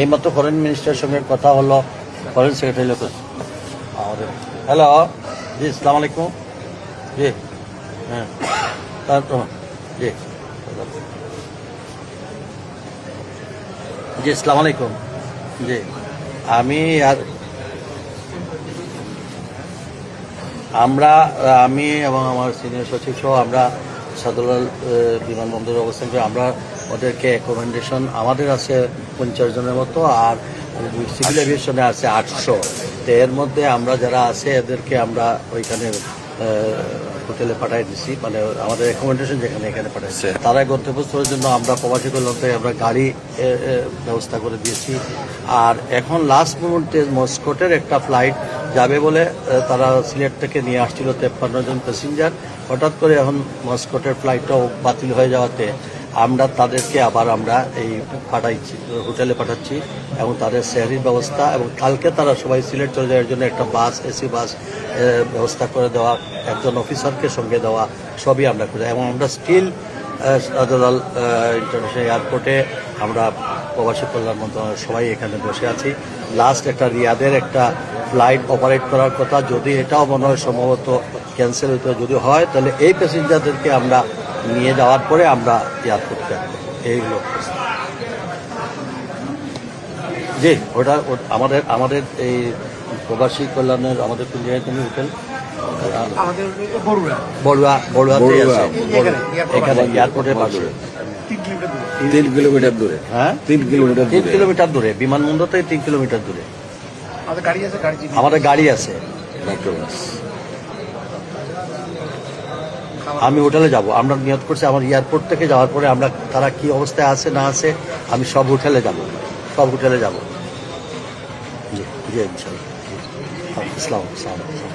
এইমাত্র ফরেন মিনিস্টারের সঙ্গে কথা হলো, ফরেন সেক্রেটারি লোক আমাদের। হ্যালো, জি আসসালামু আলাইকুম। জি হ্যাঁ জি জি আসসালামু আলাইকুম। জি আমি আমি এবং আমার সিনিয়র সচিব সহ আমরা সাদুলাল বিমানবন্দরের অবস্থান করে আমরা ওদেরকে অ্যাকোমোডেশন আমাদের আছে 50 জনের মতো, আর সিভিল এভিয়েশনে আছে 800। তো এর মধ্যে আমরা যারা আছে এদেরকে আমরা ওইখানে হোটেলে পাঠিয়ে দিচ্ছি, মানে আমাদের অ্যাকোমোডেশন যেখানে এখানে পাঠাচ্ছি। তারা গন্তব্যস্থলের জন্য আমরা প্রবাসী কল্যাণ থেকে আমরা গাড়ি ব্যবস্থা করে দিয়েছি। আর এখন লাস্ট মুহূর্তে মস্কোটের একটা ফ্লাইট যাবে বলে তারা সিলেট থেকে নিয়ে আসছিল 53 জন প্যাসেঞ্জার। হঠাৎ করে এখন মস্কোটের ফ্লাইটটাও বাতিল হয়ে যাওয়াতে আমরা তাদেরকে আবার আমরা এই পাঠাইছি, হোটেলে পাঠাচ্ছি এবং তাদের সেহরির ব্যবস্থা, এবং কালকে তারা সবাই সিলেট চলে যাওয়ার জন্য একটা বাস, এসি বাস ব্যবস্থা করে দেওয়া, একজন অফিসারকে সঙ্গে দেওয়া, সবই আমরা করে। এবং আমরা স্টিল শাহজালাল ইন্টারন্যাশনাল এয়ারপোর্টে আমরা প্রবাসী কল্যাণ মন্ত্রণালয়ের সবাই এখানে বসে আছি। লাস্ট একটা রিয়াদের একটা ফ্লাইট অপারেট করার কথা, যদি এটাও মনে হয় সম্ভবত ক্যান্সেল হতে যদি হয়, তাহলে এই প্যাসেঞ্জারদেরকে আমরা নিয়ে যাওয়ার পরে আমরা এয়ারপোর্টে আসবো। এইগুলো জি ওটা আমাদের এই প্রবাসী কল্যাণের আমাদের কোন জায়গায় তুমি হোটেল বড়ুয়াতেই আছে, এখানে এয়ারপোর্টের পাশে 3 কিলোমিটার দূরে। হ্যাঁ 3 কিলোমিটার দূরে, বিমানবন্দর থেকে 3 কিলোমিটার দূরে আমাদের গাড়ি আছে। আমি হোটেলে যাব, আমরা নিয়ত করছি আমার এয়ারপোর্ট থেকে যাওয়ার পরে আমরা তারা কি অবস্থায় আছে না আছে আমি সব হোটেলে যাব জি জি ইনশাল্লাহ। আসসালামু আলাইকুম।